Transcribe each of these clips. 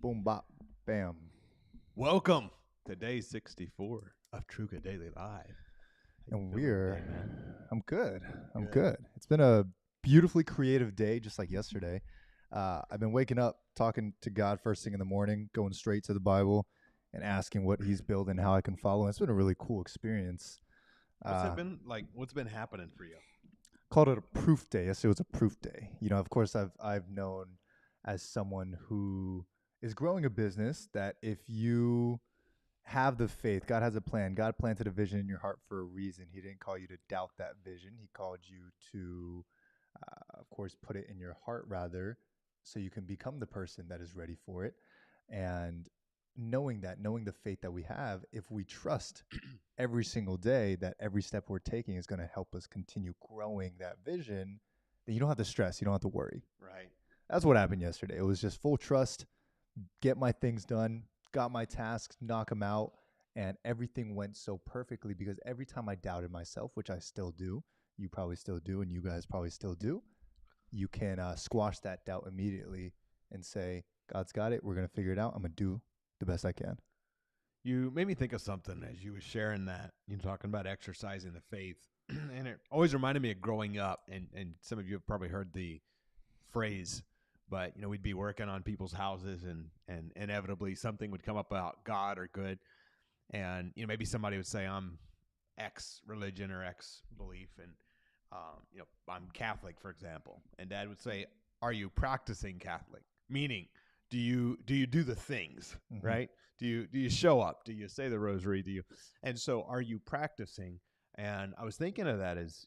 Boom, bop, bam. Welcome to day 64 of Truca Daily Live. How you And feeling today, man? I'm good. I'm Good. good. It's been a beautifully creative day, just like yesterday. I've been waking up, talking to God first thing in the morning, going straight to the Bible and asking what He's building, how I can follow. It's been a really cool experience. What's it been like? What's been happening for you? Called it a proof day. Yesterday was a proof day. You know, of course, I've known as someone who is growing a business that if you have the faith, God has a plan. God planted a vision in your heart for a reason. He didn't call you to doubt that vision. He called you to, of course, put it in your heart rather, so you can become the person that is ready for it. And knowing the faith that we have, if we trust every single day that every step we're taking is going to help us continue growing that vision, then you don't have to stress. You don't have to worry. Right. That's what happened yesterday. It was just full trust, get my things done, got my tasks, knock them out, and everything went so perfectly because every time I doubted myself, which I still do, you probably still do, and you guys probably still do, you can squash that doubt immediately and say, God's got it. We're going to figure it out. I'm going to do the best I can. You made me think of something as you were sharing that. You talking about exercising the faith, and it always reminded me of growing up. And some of you have probably heard the phrase, but we'd be working on people's houses, and inevitably something would come up about God or good, and maybe somebody would say, I'm X religion or X belief, and I'm Catholic, for example, and Dad would say, are you practicing Catholic? Meaning, do you do the things, right? Do you show up? Do you say the rosary? And so are you practicing? And I was thinking of that as,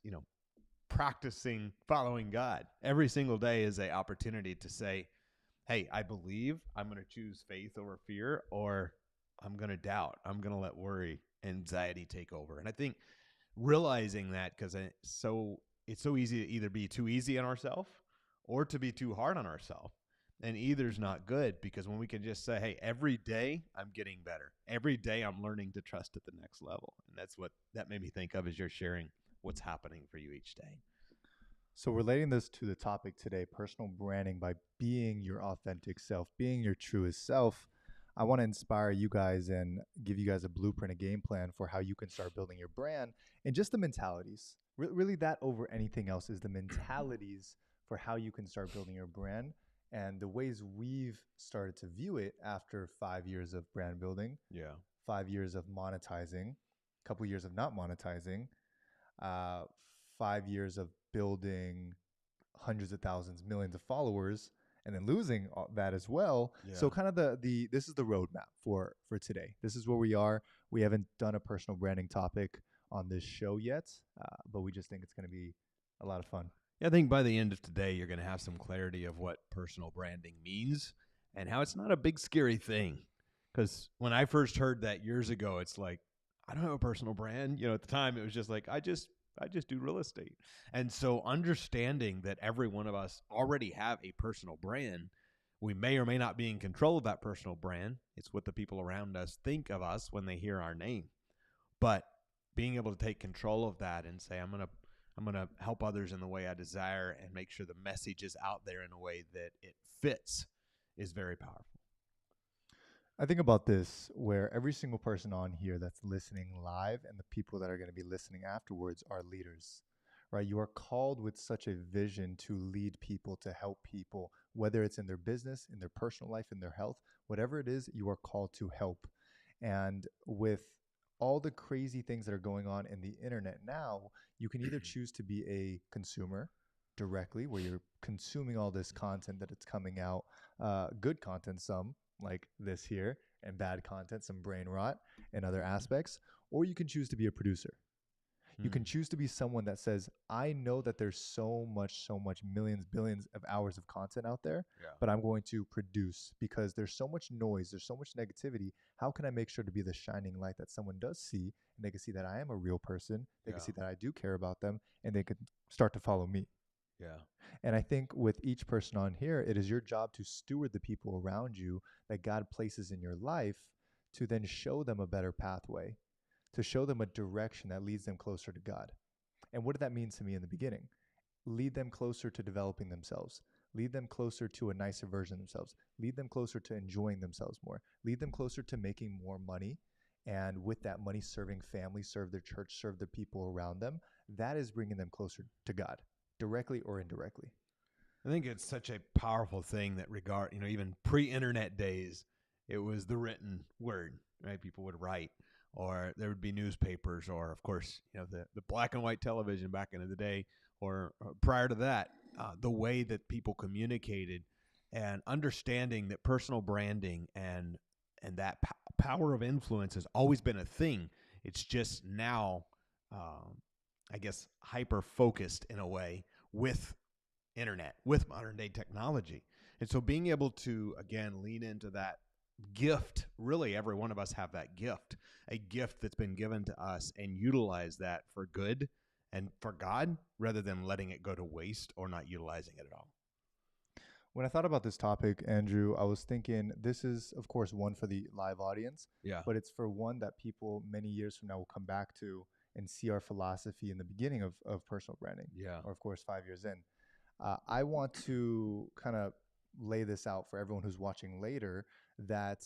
practicing following God. Every single day is an opportunity to say, hey, I believe, I'm going to choose faith over fear, or I'm going to doubt. I'm going to let worry, anxiety take over. And I think realizing that, because it's so easy to either be too easy on ourselves or to be too hard on ourselves. And either's not good, because when we can just say, hey, every day I'm getting better. Every day I'm learning to trust at the next level. And that's what that made me think of as you're sharing what's happening for you each day. So relating this to the topic today, personal branding by being your authentic self, being your truest self, I want to inspire you guys and give you guys a blueprint, a game plan for how you can start building your brand and just the mentalities. Really, that over anything else is the mentalities for how you can start building your brand and the ways we've started to view it after 5 years of brand building, Yeah. 5 years of monetizing, a couple years of not monetizing, uh, 5 years of building hundreds of thousands, millions of followers, and then losing that as well. Yeah. So kind of the this is the roadmap for today. This is where we are. We haven't done a personal branding topic on this show yet, but we just think it's going to be a lot of fun. Yeah, I think by the end of today, you're going to have some clarity of what personal branding means and how it's not a big, scary thing. Because when I first heard that years ago, it's like, I don't have a personal brand. At the time, it was just like, I just do real estate. And so understanding that every one of us already have a personal brand, we may or may not be in control of that personal brand. It's what the people around us think of us when they hear our name. But being able to take control of that and say, I'm going to help others in the way I desire and make sure the message is out there in a way that it fits is very powerful. I think about this where every single person on here that's listening live and the people that are going to be listening afterwards are leaders, right? You are called with such a vision to lead people, to help people, whether it's in their business, in their personal life, in their health, whatever it is, you are called to help. And with all the crazy things that are going on in the internet now, you can either choose to be a consumer directly, where you're consuming all this content that it's coming out, good content, some like this here, and bad content, some brain rot and other aspects, or you can choose to be a producer. You can choose to be someone that says, I know that there's so much, millions, billions of hours of content out there, but I'm going to produce because there's so much noise, there's so much negativity. How can I make sure to be the shining light that someone does see, and they can see that I am a real person, they can see that I do care about them, and they can start to follow me. Yeah. And I think with each person on here, it is your job to steward the people around you that God places in your life to then show them a better pathway, to show them a direction that leads them closer to God. And what did that mean to me in the beginning? Lead them closer to developing themselves, lead them closer to a nicer version of themselves, lead them closer to enjoying themselves more, lead them closer to making more money. And with that money, serving family, serve their church, serve the people around them. That is bringing them closer to God, directly or indirectly. I think it's such a powerful thing that even pre-internet days, it was the written word, right? People would write, or there would be newspapers, or of course, the black and white television back in the day, or prior to that, the way that people communicated, and understanding that personal branding and that power of influence has always been a thing. It's just now, I guess, hyper focused in a way with internet, with modern day technology. And so being able to, again, lean into that gift, really every one of us have that gift, a gift that's been given to us, and utilize that for good and for God, rather than letting it go to waste or not utilizing it at all. When I thought about this topic, Andrew, I was thinking this is, of course, one for the live audience, Yeah. but it's for one that people many years from now will come back to and see our philosophy in the beginning of personal branding. Yeah. Or, of course, 5 years in. I want to kind of lay this out for everyone who's watching later, that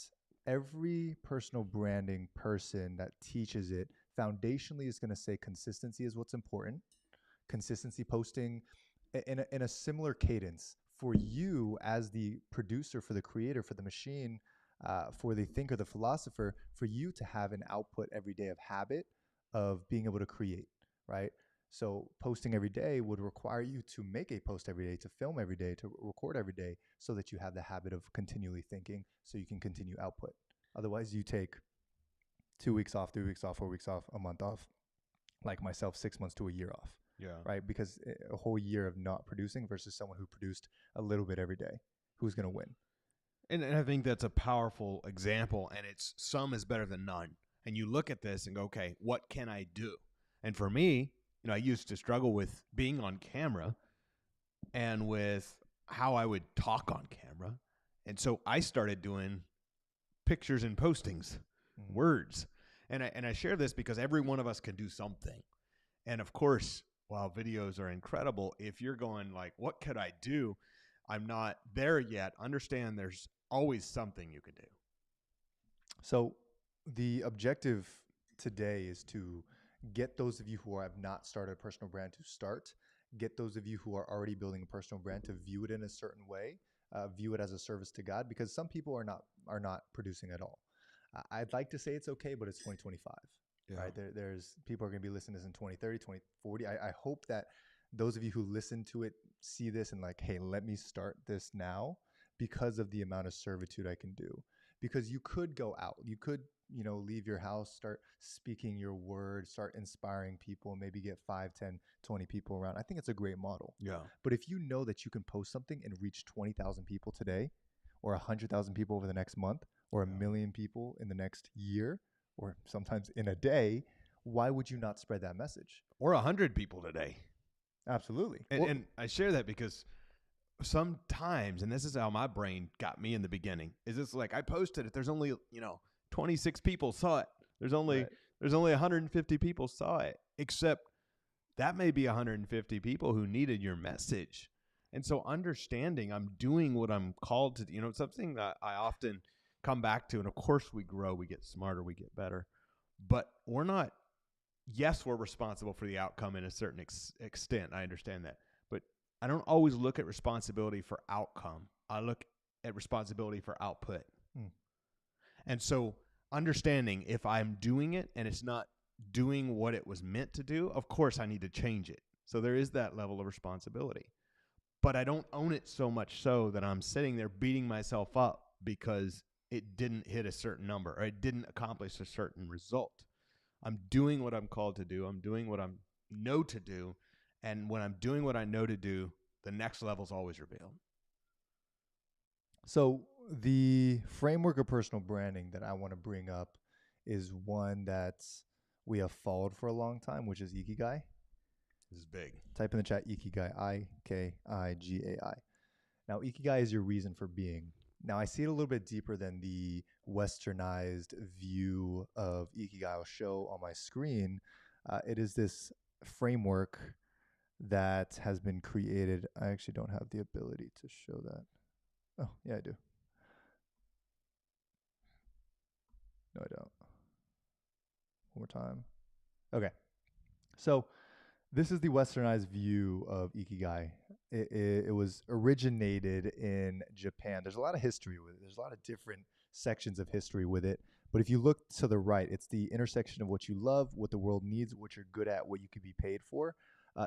every personal branding person that teaches it foundationally is going to say consistency is what's important. Consistency, posting in a similar cadence for you as the producer, for the creator, for the machine, for the thinker, the philosopher, for you to have an output every day of habit of being able to create, right? So posting every day would require you to make a post every day, to film every day, to record every day, so that you have the habit of continually thinking, so you can continue output. Otherwise, you take 2 weeks off, 3 weeks off, 4 weeks off, a month off, like myself, 6 months to a year off. Yeah. Right? Because a whole year of not producing versus someone who produced a little bit every day, who's going to win? And I think that's a powerful example, and it's some is better than none. And you look at this and go, okay, what can I do? And for me, I used to struggle with being on camera and with how I would talk on camera. And so I started doing pictures and postings, words. And I share this because every one of us can do something. And of course, while videos are incredible, if you're going like, what could I do? I'm not there yet. Understand there's always something you can do. So the objective today is to get those of you who have not started a personal brand to start, get those of you who are already building a personal brand to view it in a certain way, view it as a service to God, because some people are not producing at all. I'd like to say it's okay, but it's 2025. Yeah. Right? There's people are going to be listening to this in 2030, 2040. I hope that those of you who listen to it see this and like, hey, let me start this now because of the amount of servitude I can do. Because you could go out, you could, leave your house, start speaking your word, start inspiring people, maybe get 5, 10, 20 people around. I think it's a great model. Yeah. But if you know that you can post something and reach 20,000 people today, or 100,000 people over the next month, or a million people in the next year, or sometimes in a day, why would you not spread that message? Or 100 people today. Absolutely. And I share that because sometimes, and this is how my brain got me in the beginning, is it's like I posted it. There's only, 26 people saw it. There's only 150 people saw it, except that may be 150 people who needed your message. And so understanding I'm doing what I'm called to do, something that I often come back to, and of course we grow, we get smarter, we get better, but we're not, yes, we're responsible for the outcome in a certain extent. I understand that, but I don't always look at responsibility for outcome. I look at responsibility for output. And so understanding if I'm doing it and it's not doing what it was meant to do, of course I need to change it. So there is that level of responsibility, but I don't own it so much so that I'm sitting there beating myself up because it didn't hit a certain number or it didn't accomplish a certain result. I'm doing what I'm called to do. I'm doing what I know to do. And when I'm doing what I know to do, the next level is always revealed. So the framework of personal branding that I want to bring up is one that we have followed for a long time, which is Ikigai. This is big. Type in the chat, Ikigai, Ikigai. Now, Ikigai is your reason for being. Now, I see it a little bit deeper than the westernized view of Ikigai I'll show on my screen. It is this framework that has been created. I actually don't have the ability to show that. Oh, yeah, I do. No, I don't. One more time. Okay. So this is the westernized view of Ikigai. It was originated in Japan. There's a lot of history with it. There's a lot of different sections of history with it. But if you look to the right, it's the intersection of what you love, what the world needs, what you're good at, what you could be paid for.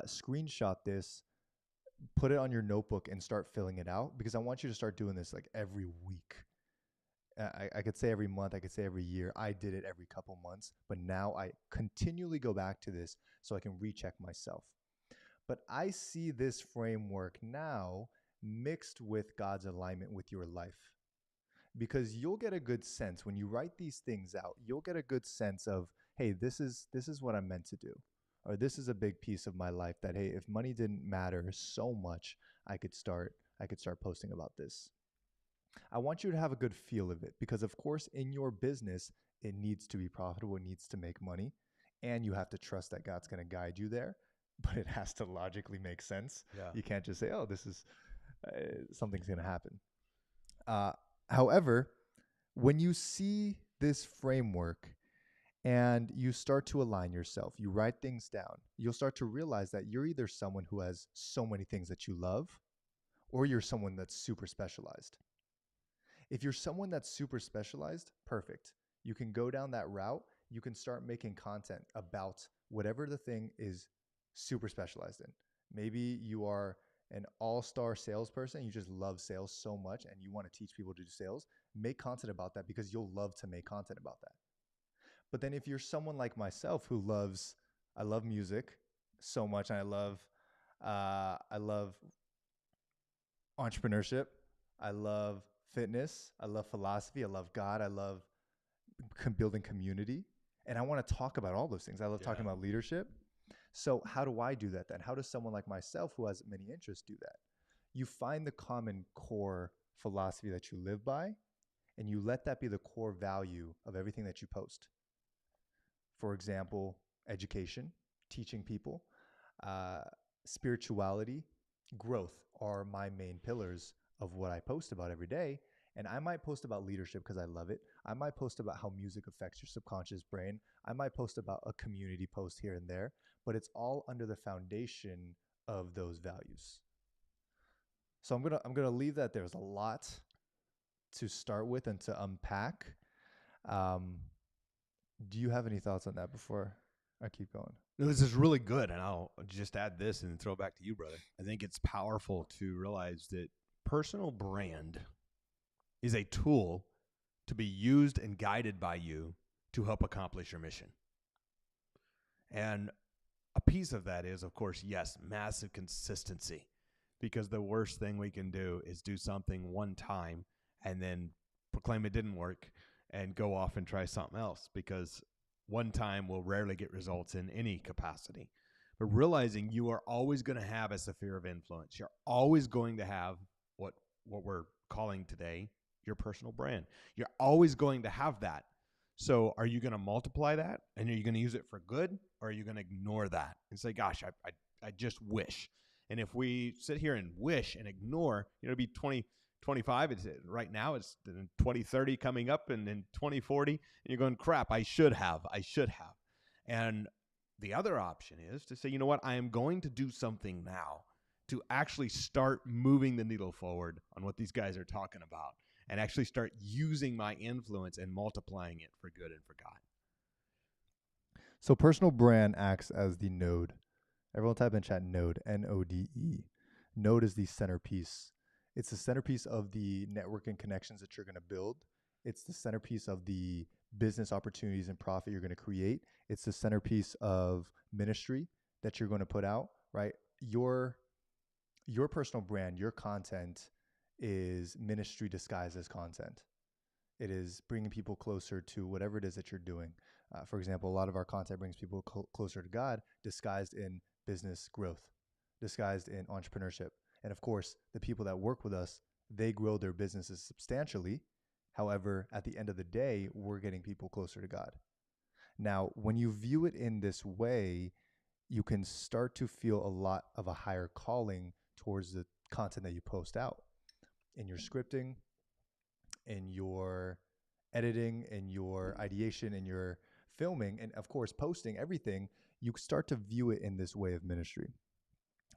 Screenshot this, put it on your notebook, and start filling it out because I want you to start doing this like every week. I could say every month, I could say every year. I did it every couple months, but now I continually go back to this so I can recheck myself. But I see this framework now mixed with God's alignment with your life because you'll get a good sense when you write these things out. You'll get a good sense of, hey, this is what I'm meant to do. Or this is a big piece of my life that, hey, if money didn't matter so much, I could start posting about this. I want you to have a good feel of it because, of course, in your business, it needs to be profitable, it needs to make money, and you have to trust that God's going to guide you there. But it has to logically make sense. Yeah. You can't just say, "Oh, this is something's going to happen." Uh, However, when you see this framework and you start to align yourself, you write things down, you'll start to realize that you're either someone who has so many things that you love, or you're someone that's super specialized. If you're someone that's super specialized, perfect. You can go down that route. You can start making content about whatever the thing is super specialized in. Maybe you are an all-star salesperson. You just love sales so much and you want to teach people to do sales. Make content about that because you'll love to make content about that. But then if you're someone like myself who I love music so much, and I love entrepreneurship. I love fitness. I love philosophy. I love God. I love building community. And I want to talk about all those things. I love talking about leadership. So, how do I do that then? How does someone like myself who has many interests do that? You find the common core philosophy that you live by, and you let that be the core value of everything that you post. For example, education, teaching people, uh, spirituality, growth are my main pillars of what I post about every day. And I might post about leadership because I love it. I might post about how music affects your subconscious brain. I might post about a community post here and there, but it's all under the foundation of those values. So I'm gonna leave that. There's a lot to start with and to unpack. Um, do you have any thoughts on that before I keep going? No, this is really good, and I'll just add this and throw it back to you, brother. I think it's powerful to realize that personal brand is a tool to be used and guided by you to help accomplish your mission. And a piece of that is, of course, yes, massive consistency, because the worst thing we can do is do something one time and then proclaim it didn't work and go off and try something else, because one time will rarely get results in any capacity. But realizing you are always going to have a sphere of influence. You're always going to have what we're calling today your personal brand. You're always going to have that. So are you going to multiply that, and are you going to use it for good, or are you going to ignore that and say, gosh, I just wish. And if we sit here and wish and ignore, it'll be 2025. It's right now, it's 2030 coming up, and then 2040, and you're going, crap, I should have. And the other option is to say, you know what, I am going to do something now to actually start moving the needle forward on what these guys are talking about, and actually start using my influence and multiplying it for good and for God. So personal brand acts as the node. Everyone type in chat node, Node. Node is the centerpiece. It's the centerpiece of the network and connections that you're going to build. It's the centerpiece of the business opportunities and profit you're going to create. It's the centerpiece of ministry that you're going to put out, right? Your personal brand, your content is ministry disguised as content. It is bringing people closer to whatever it is that you're doing. For example, a lot of our content brings people closer to God, disguised in business growth, disguised in entrepreneurship. And of course, the people that work with us, they grow their businesses substantially. However, at the end of the day, we're getting people closer to God. Now, when you view it in this way, you can start to feel a lot of a higher calling towards the content that you post out in your scripting, in your editing, in your ideation, in your filming, and of course, posting everything. You start to view it in this way of ministry.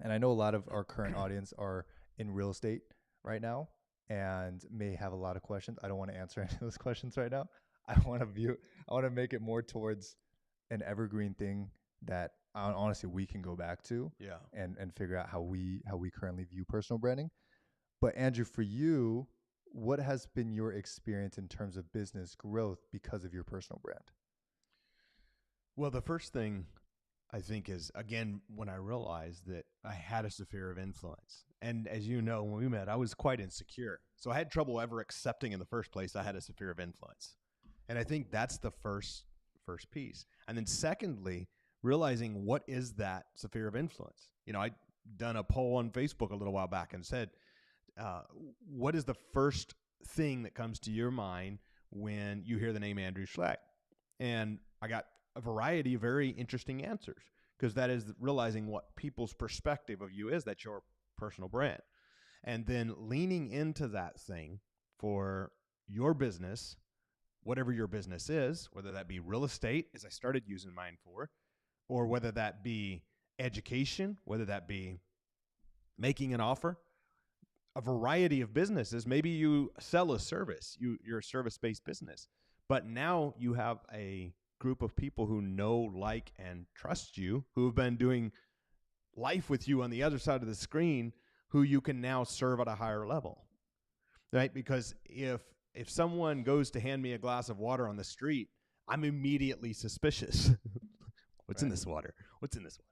And I know a lot of our current audience are in real estate right now and may have a lot of questions. I don't want to answer any of those questions right now. I want to make it more towards an evergreen thing that honestly we can go back to Yeah. and figure out how we currently view personal branding. But Andrew, for you, what has been your experience in terms of business growth because of your personal brand? Well, the first thing I think is, again, when I realized that I had a sphere of influence. And as you know, when we met, I was quite insecure. So I had trouble ever accepting in the first place I had a sphere of influence. And I think that's the first piece. And then secondly, realizing what is that sphere of influence. You know, I'd done a poll on Facebook a little while back and said, what is the first thing that comes to your mind when you hear the name Andrew Schlag? And I got a variety of very interesting answers, because that is realizing what people's perspective of you is. That's your personal brand. And then leaning into that thing for your business, whatever your business is, whether that be real estate, as I started using mine for, or whether that be education, whether that be making an offer, a variety of businesses. Maybe you sell a service, you're a service-based business, but now you have a group of people who know, like, and trust you, who have been doing life with you on the other side of the screen, who you can now serve at a higher level, right? Because if someone goes to hand me a glass of water on the street, I'm immediately suspicious. What's in this water? What's in this water?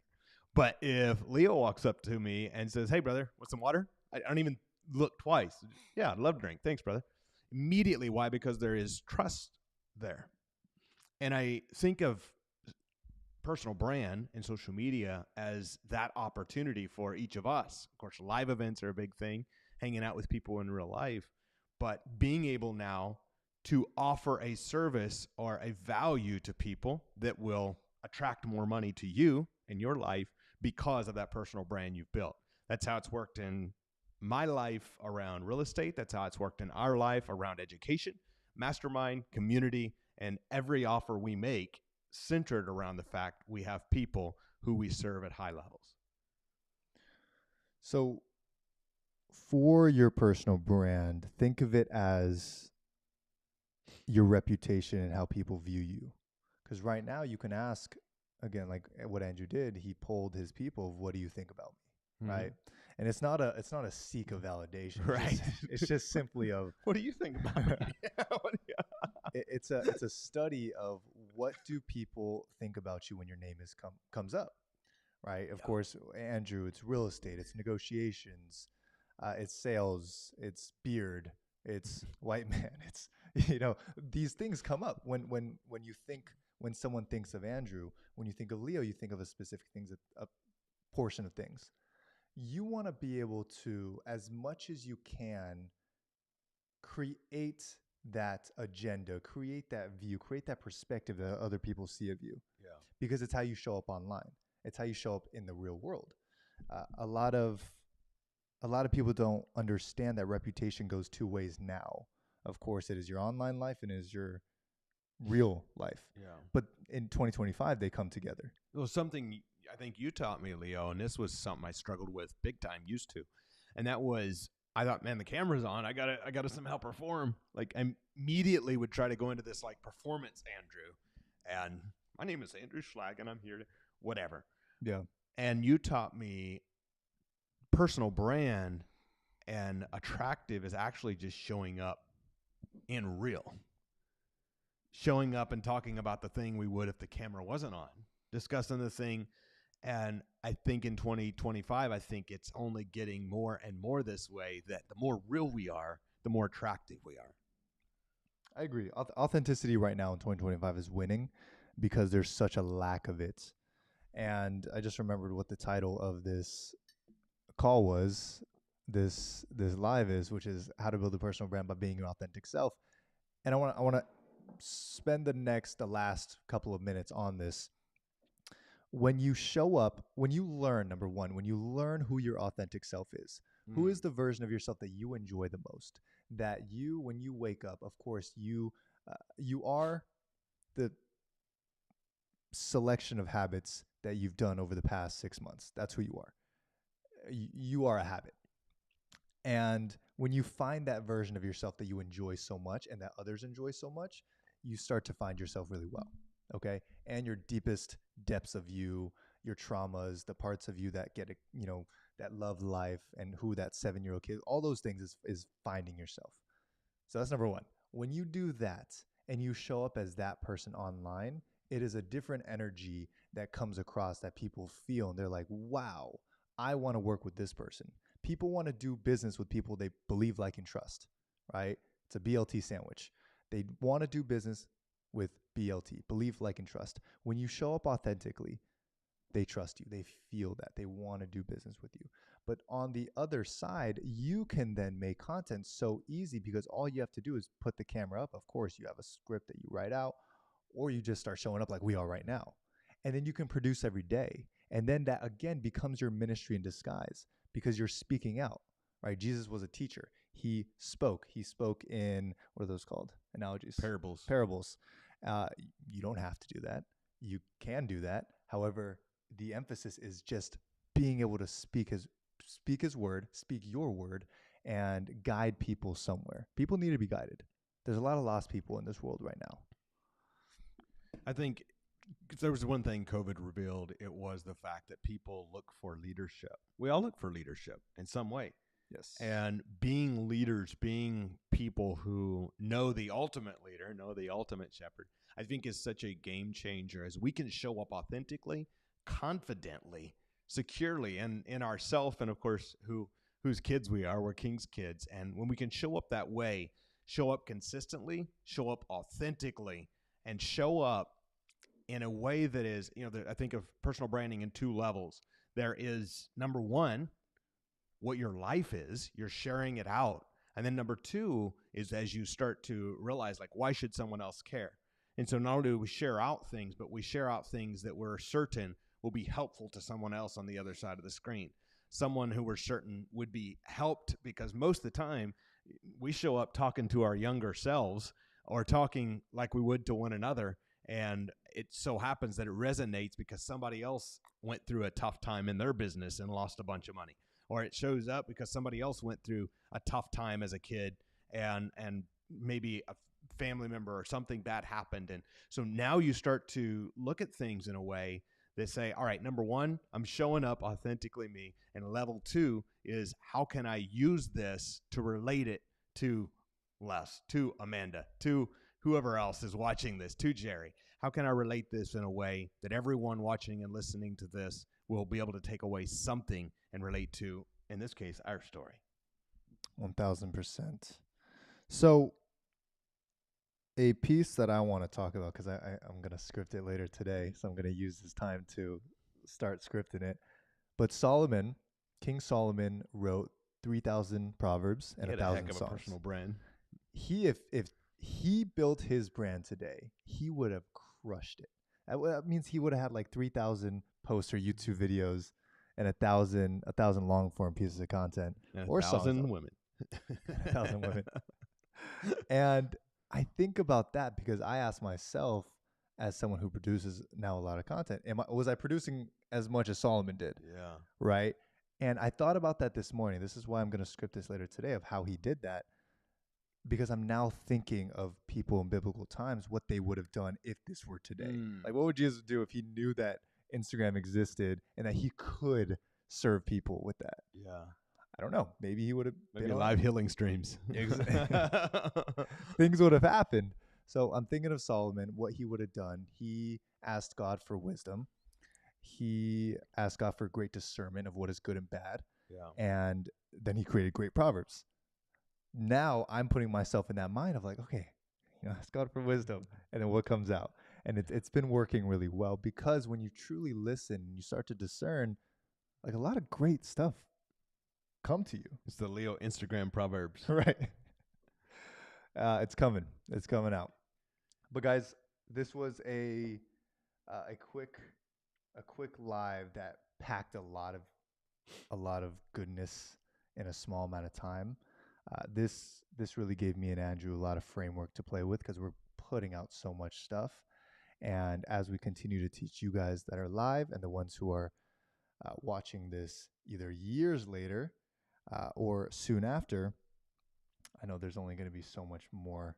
But if Leo walks up to me and says, "Hey, brother, want some water?" I don't even look twice. "Yeah, I'd love to drink. Thanks, brother." Immediately. Why? Because there is trust there. And I think of personal brand and social media as that opportunity for each of us. Of course, live events are a big thing, hanging out with people in real life, but being able now to offer a service or a value to people that will attract more money to you in your life because of that personal brand you've built. That's how it's worked in my life around real estate. That's how it's worked in our life around education, mastermind, community, and every offer we make centered around the fact we have people who we serve at high levels. So for your personal brand, think of it as your reputation and how people view you. Because right now you can ask, again, like what Andrew did, he polled his people, what do you think about me? Mm-hmm. Right? And it's not a seek of validation. Right. It's just simply of, what do you think about me? It's a study of what do people think about you when your name comes up, right? Of course, Andrew, it's real estate, it's negotiations, it's sales, it's beard, it's white man, it's these things come up when you think, when someone thinks of Andrew, when you think of Leo, you think of a specific things, a portion of things. You want to be able to, as much as you can, create that agenda, create that view, create that perspective that other people see of you. Yeah. Because it's how you show up online. It's how you show up in the real world. A lot of people don't understand that reputation goes two ways now. Of course, it is your online life and it is your real life. Yeah. But in 2025, they come together. Well, something I think you taught me, Leo, and this was something I struggled with big time, used to, and that was, I thought, man, the camera's on. I gotta somehow perform. Like, I immediately would try to go into this like performance, Andrew, and my name is Andrew Schlag, and I'm here to whatever. Yeah. And you taught me personal brand and attractive is actually just showing up in real, showing up and talking about the thing we would if the camera wasn't on, discussing the thing. And I think in 2025, I think it's only getting more and more this way, that the more real we are, the more attractive we are. I agree. Authenticity right now in 2025 is winning because there's such a lack of it. And I just remembered what the title of this call was, this live is, which is how to build a personal brand by being your authentic self. And I want to spend the last couple of minutes on this. when you show up, when you learn, number one, when you learn who your authentic self is, who is the version of yourself that you enjoy the most, that you, when you wake up, of course, you are the selection of habits that you've done over the past 6 months. That's who you are. You are a habit. And when you find that version of yourself that you enjoy so much and that others enjoy so much, you start to find yourself really well. Okay. And your deepest depths of you, your traumas, the parts of you that get, that love life and who that 7-year-old kid, all those things is finding yourself. So that's number one. When you do that and you show up as that person online, it is a different energy that comes across that people feel. And they're like, wow, I want to work with this person. People want to do business with people they believe, like, and trust, right? It's a BLT sandwich. They want to do business with BLT, believe, like, and trust. When you show up authentically, they trust you. They feel that. They want to do business with you. But on the other side, you can then make content so easy because all you have to do is put the camera up. Of course, you have a script that you write out, or you just start showing up like we are right now. And then you can produce every day. And then that, again, becomes your ministry in disguise because you're speaking out, right? Jesus was a teacher. He spoke. He spoke in, what are those called? Analogies. Parables. You don't have to do that. You can do that. However, the emphasis is just being able to speak his word, speak your word, and guide people somewhere. People need to be guided. There's a lot of lost people in this world right now. I think if there was one thing COVID revealed, it was the fact that people look for leadership. We all look for leadership in some way. Yes. And being leaders, being people who know the ultimate leader, know the ultimate shepherd, I think is such a game changer as we can show up authentically, confidently, securely, and in ourself, and of course, whose kids we are. We're King's kids. And when we can show up that way, show up consistently, show up authentically, and show up in a way that is, I think of personal branding in 2 levels. There is, number one, what your life is, you're sharing it out. And then number 2 is as you start to realize, like, why should someone else care? And so not only do we share out things, but we share out things that we're certain will be helpful to someone else on the other side of the screen. Someone who we're certain would be helped, because most of the time we show up talking to our younger selves or talking like we would to one another. And it so happens that it resonates because somebody else went through a tough time in their business and lost a bunch of money. Or it shows up because somebody else went through a tough time as a kid and maybe a family member or something bad happened. And so now you start to look at things in a way that say, all right, number one, I'm showing up authentically me. And level 2 is, how can I use this to relate it to Les, to Amanda, to whoever else is watching this, to Jerry? How can I relate this in a way that everyone watching and listening to this will be able to take away something and relate to, in this case, our story? 1000%. So a piece that I want to talk about, because I'm going to script it later today, so I'm going to use this time to start scripting it. But King Solomon wrote 3,000 proverbs and 1,000 songs. A personal brand. If he built his brand today, he would have crushed it. That means he would have had like 3,000 posts or YouTube videos and 1,000 long form pieces of content, and or 1,000 women. 1,000 women. And I think about that because I ask myself, as someone who produces now a lot of content, was I producing as much as Solomon did? Yeah. Right. And I thought about that this morning. This is why I'm going to script this later today, of how he did that. Because I'm now thinking of people in biblical times, what they would have done if this were today. Like, what would Jesus do if he knew that Instagram existed and that he could serve people with that? Yeah. I don't know. Maybe he would have been live healing streams. Things would have happened. So I'm thinking of Solomon, what he would have done. He asked God for wisdom. He asked God for great discernment of what is good and bad. Yeah. And then he created great Proverbs. Now I'm putting myself in that mind of like, okay, ask God for wisdom, and then what comes out. And it's been working really well, because when you truly listen and you start to discern, like, a lot of great stuff come to you. It's the Leo Instagram Proverbs. Right. It's coming. It's coming out. But guys, this was a a quick live that packed a lot of goodness in a small amount of time. This really gave me and Andrew a lot of framework to play with because we're putting out so much stuff. And as we continue to teach you guys that are live and the ones who are watching this either years later or soon after, I know there's only going to be so much more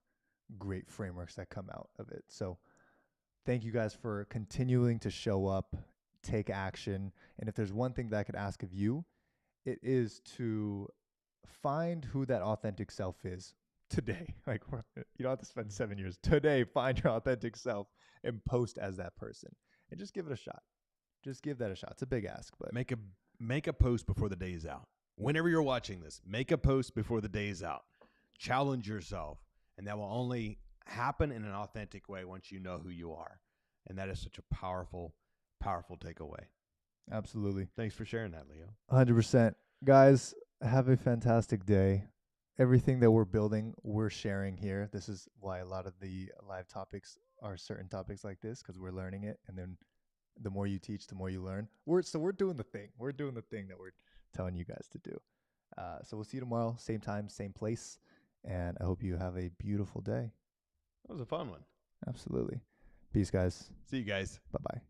great frameworks that come out of it. So thank you guys for continuing to show up, take action. And if there's one thing that I could ask of you, it is to find who that authentic self is today. Like, you don't have to spend 7 years. Today, find your authentic self and post as that person and just give it a shot. Just give that a shot. It's a big ask, but Make a post before the day is out. Whenever you're watching this, make a post before the day is out. Challenge yourself, and that will only happen in an authentic way once you know who you are. And that is such a powerful, powerful takeaway. absolutely. Thanks for sharing that, Leo. 100%. Guys, have a fantastic day. Everything that we're building, we're sharing here. This is why a lot of the live topics are certain topics like this, because we're learning it. And then the more you teach, the more you learn. We're doing the thing. We're doing the thing that we're telling you guys to do. So we'll see you tomorrow, same time, same place. And I hope you have a beautiful day. That was a fun one. Absolutely. Peace, guys. See you guys. Bye-bye.